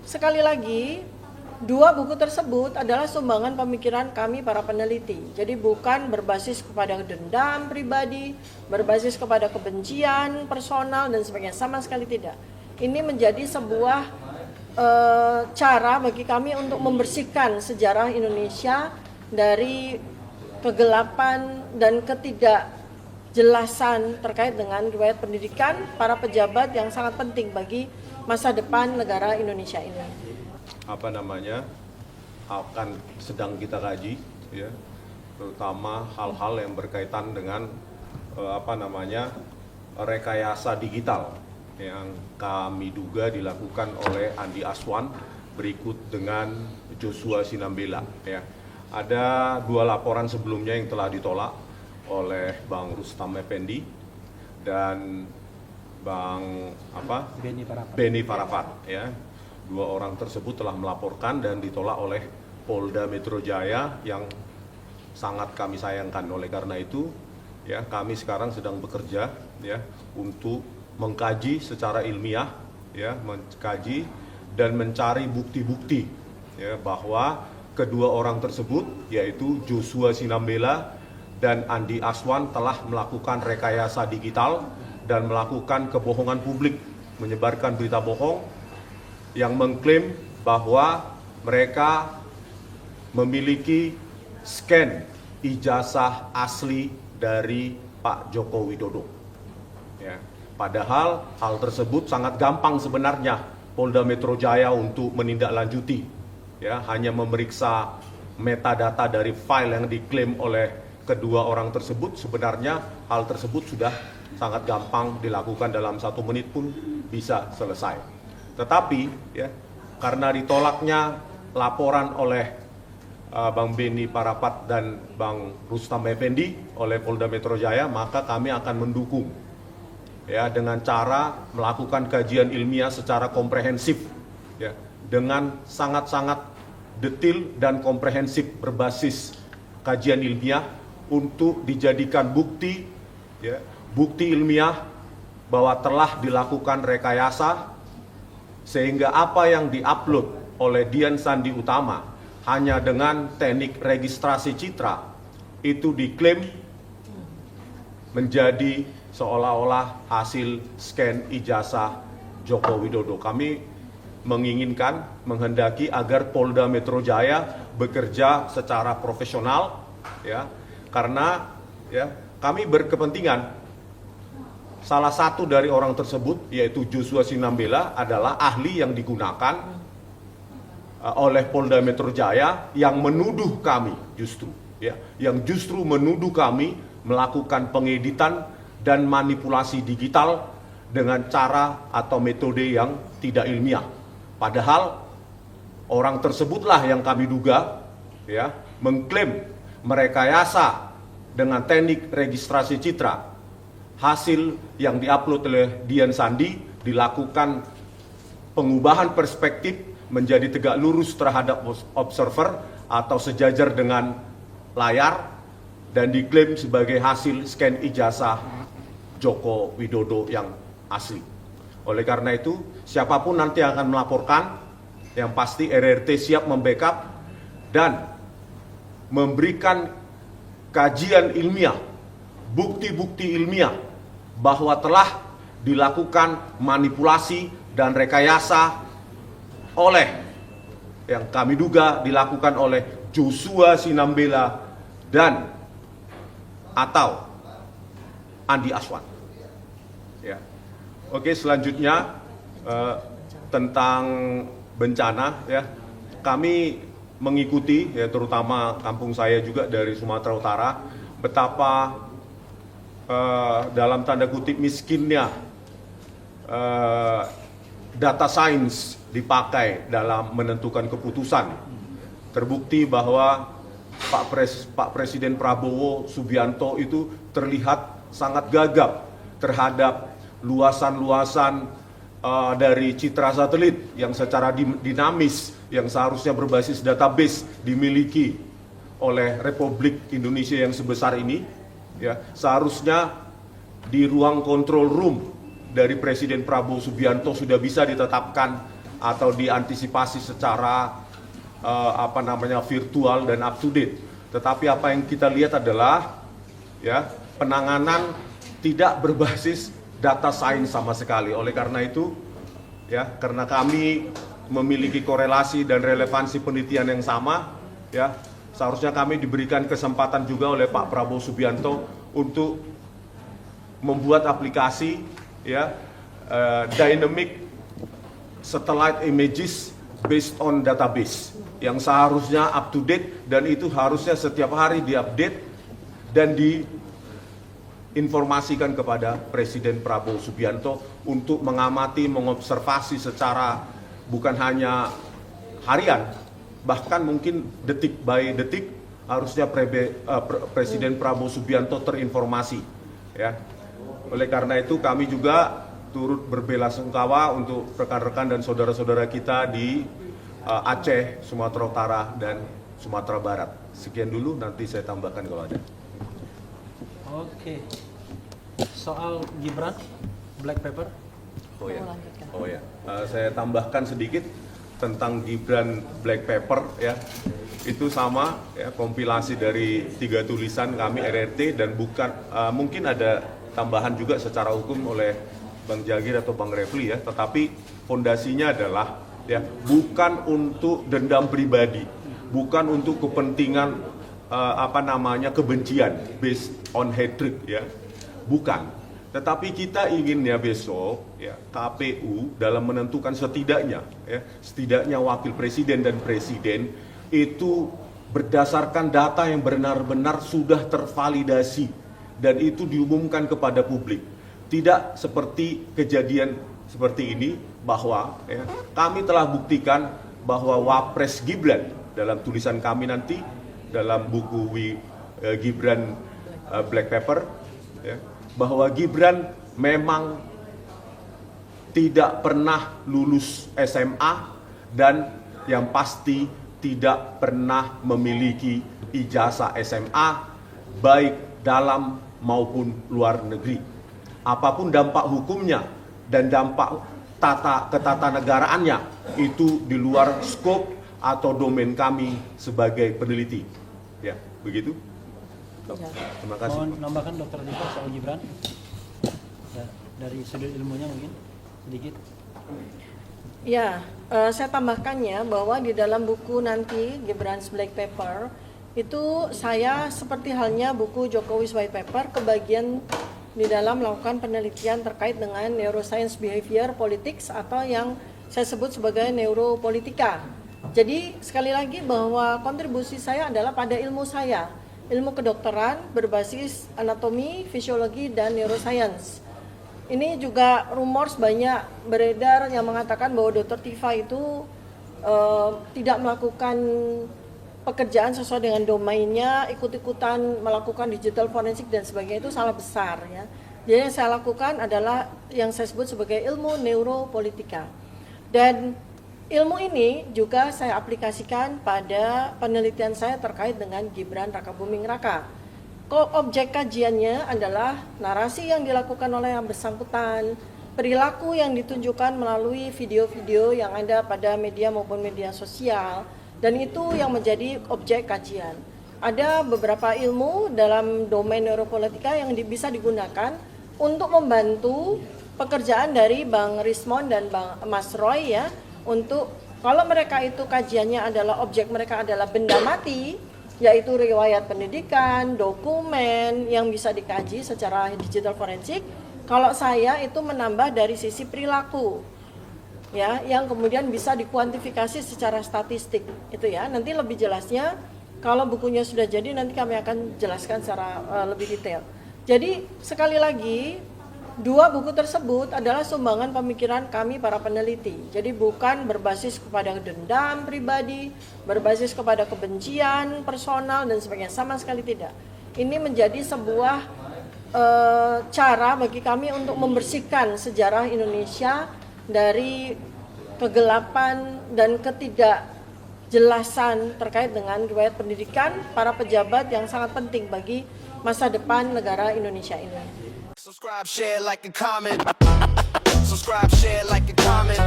sekali lagi, dua buku tersebut adalah sumbangan pemikiran kami para peneliti. Jadi bukan berbasis kepada dendam pribadi, berbasis kepada kebencian personal dan sebagainya, sama sekali tidak. Ini menjadi sebuah cara bagi kami untuk membersihkan sejarah Indonesia dari kegelapan dan ketidakjelasan terkait dengan riwayat pendidikan para pejabat yang sangat penting bagi masa depan negara Indonesia ini. Akan sedang kita kaji, ya, terutama hal-hal yang berkaitan dengan rekayasa digital yang kami duga dilakukan oleh Andi Aswan berikut dengan Joshua Sinambela. Ya. Ada dua laporan sebelumnya yang telah ditolak oleh Bang Rustam Effendi dan Bang Beni Parapat. Ya. Dua orang tersebut telah melaporkan dan ditolak oleh Polda Metro Jaya yang sangat kami sayangkan. Oleh karena itu, ya, kami sekarang sedang bekerja, ya, untuk mengkaji secara ilmiah, ya, mengkaji dan mencari bukti-bukti, ya, bahwa kedua orang tersebut, yaitu Joshua Sinambela dan Andi Aswan, telah melakukan rekayasa digital dan melakukan kebohongan publik, menyebarkan berita bohong yang mengklaim bahwa mereka memiliki scan ijazah asli dari Pak Joko Widodo. Ya. Padahal hal tersebut sangat gampang sebenarnya Polda Metro Jaya untuk menindaklanjuti, ya, hanya memeriksa metadata dari file yang diklaim oleh kedua orang tersebut. Sebenarnya hal tersebut sudah sangat gampang dilakukan, dalam 1 menit pun bisa selesai. Tetapi, ya, karena ditolaknya laporan oleh Bang Beni Parapat dan Bang Rustam Effendi oleh Polda Metro Jaya, maka kami akan mendukung, ya, dengan cara melakukan kajian ilmiah secara komprehensif, ya, dengan sangat-sangat detail dan komprehensif berbasis kajian ilmiah untuk dijadikan bukti, ya, bukti ilmiah bahwa telah dilakukan rekayasa, sehingga apa yang diupload oleh Dian Sandi Utama hanya dengan teknik registrasi citra itu diklaim menjadi seolah-olah hasil scan ijazah Joko Widodo. Kami menginginkan, menghendaki agar Polda Metro Jaya bekerja secara profesional, ya, karena, ya, kami berkepentingan. Salah satu dari orang tersebut, yaitu Joshua Sinambela, adalah ahli yang digunakan oleh Polda Metro Jaya yang menuduh kami justru menuduh kami melakukan pengeditan dan manipulasi digital dengan cara atau metode yang tidak ilmiah. Padahal orang tersebutlah yang kami duga, ya, mengklaim merekayasa dengan teknik registrasi citra. Hasil yang diupload oleh Dian Sandi dilakukan pengubahan perspektif menjadi tegak lurus terhadap observer atau sejajar dengan layar dan diklaim sebagai hasil scan ijazah Joko Widodo yang asli. Oleh karena itu, siapapun nanti akan melaporkan, yang pasti RRT siap membackup dan memberikan kajian ilmiah, bukti-bukti ilmiah bahwa telah dilakukan manipulasi dan rekayasa oleh, yang kami duga dilakukan oleh Joshua Sinambela dan atau Andi Aswan. Ya. Oke, selanjutnya tentang bencana, ya, kami mengikuti, ya, terutama kampung saya juga dari Sumatera Utara, betapa dalam tanda kutip miskinnya data science dipakai dalam menentukan keputusan. Terbukti bahwa Pak Presiden Prabowo Subianto itu terlihat sangat gagap terhadap luasan-luasan dari citra satelit yang secara dinamis, yang seharusnya berbasis database dimiliki oleh Republik Indonesia yang sebesar ini, ya, seharusnya di ruang control room dari Presiden Prabowo Subianto sudah bisa ditetapkan atau diantisipasi secara virtual dan up to date. Tetapi apa yang kita lihat adalah ya penanganan tidak berbasis data sains sama sekali. Oleh karena itu ya, karena kami memiliki korelasi dan relevansi penelitian yang sama, ya seharusnya kami diberikan kesempatan juga oleh Pak Prabowo Subianto untuk membuat aplikasi ya dynamic satellite images based on database yang seharusnya up to date, dan itu harusnya setiap hari diupdate dan diinformasikan kepada Presiden Prabowo Subianto untuk mengamati, mengobservasi secara bukan hanya harian, bahkan mungkin detik by detik harusnya Presiden Prabowo Subianto terinformasi ya. Oleh karena itu kami juga turut berbelasungkawa untuk rekan-rekan dan saudara-saudara kita di Aceh, Sumatera Utara, dan Sumatera Barat. Sekian dulu, nanti saya tambahkan kalau ada. Oke. Soal Gibran, Black Pepper. Oh ya. Saya tambahkan sedikit tentang Gibran Black Pepper ya. Itu sama ya, kompilasi dari 3 tulisan kami RRT, dan bukan mungkin ada tambahan juga secara hukum oleh Bang Jagir atau Bang Refli ya, tetapi fondasinya adalah ya bukan untuk dendam pribadi, bukan untuk kepentingan kebencian based on hatred ya, bukan. Tetapi kita inginnya besok ya KPU dalam menentukan setidaknya wakil presiden dan presiden itu berdasarkan data yang benar-benar sudah tervalidasi dan itu diumumkan kepada publik. Tidak seperti kejadian seperti ini bahwa ya, kami telah buktikan bahwa Wapres Gibran dalam tulisan kami nanti dalam buku Gibran Black Pepper ya, bahwa Gibran memang tidak pernah lulus SMA dan yang pasti tidak pernah memiliki ijazah SMA baik dalam maupun luar negeri. Apapun dampak hukumnya dan dampak ketatanegaraannya itu di luar skop atau domain kami sebagai peneliti. Ya, begitu. Terima kasih. Mohon nambahkan Dr. Dita soal Gibran. Ya, dari sudut ilmunya mungkin sedikit. Ya, saya tambahkannya bahwa di dalam buku nanti Gibran's Black Paper itu saya seperti halnya buku Jokowi's White Paper kebagian di dalam melakukan penelitian terkait dengan neuroscience behavior politics atau yang saya sebut sebagai neuropolitika. Jadi sekali lagi bahwa kontribusi saya adalah pada ilmu saya, ilmu kedokteran berbasis anatomi, fisiologi, dan neuroscience. Ini juga rumors banyak beredar yang mengatakan bahwa Dr. Tifa itu tidak melakukan pekerjaan sesuai dengan domainnya, ikut-ikutan melakukan digital forensik dan sebagainya, itu salah besar ya. Jadi yang saya lakukan adalah yang saya sebut sebagai ilmu neuropolitika. Dan ilmu ini juga saya aplikasikan pada penelitian saya terkait dengan Gibran Rakabuming Raka. Objek kajiannya adalah narasi yang dilakukan oleh yang bersangkutan, perilaku yang ditunjukkan melalui video-video yang ada pada media maupun media sosial, dan itu yang menjadi objek kajian. Ada beberapa ilmu dalam domain neuropolitika yang bisa digunakan untuk membantu pekerjaan dari Bang Rismon dan Mas Roy ya, untuk kalau mereka itu kajiannya adalah objek mereka adalah benda mati, yaitu riwayat pendidikan, dokumen yang bisa dikaji secara digital forensik. Kalau saya itu menambah dari sisi perilaku ya, yang kemudian bisa dikuantifikasi secara statistik itu ya. Nanti lebih jelasnya kalau bukunya sudah jadi nanti kami akan jelaskan secara lebih detail. Jadi sekali lagi 2 buku tersebut adalah sumbangan pemikiran kami para peneliti. Jadi bukan berbasis kepada dendam pribadi, berbasis kepada kebencian personal dan sebagainya, sama sekali tidak. Ini menjadi sebuah cara bagi kami untuk membersihkan sejarah Indonesia dari kegelapan dan ketidakjelasan terkait dengan riwayat pendidikan para pejabat yang sangat penting bagi masa depan negara Indonesia ini. Subscribe, share, like, and comment. Subscribe, share, like, and comment.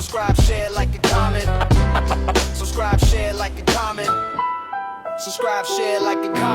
Subscribe, share, like a comment. Subscribe, share, like a comment. Subscribe, share, like a comment.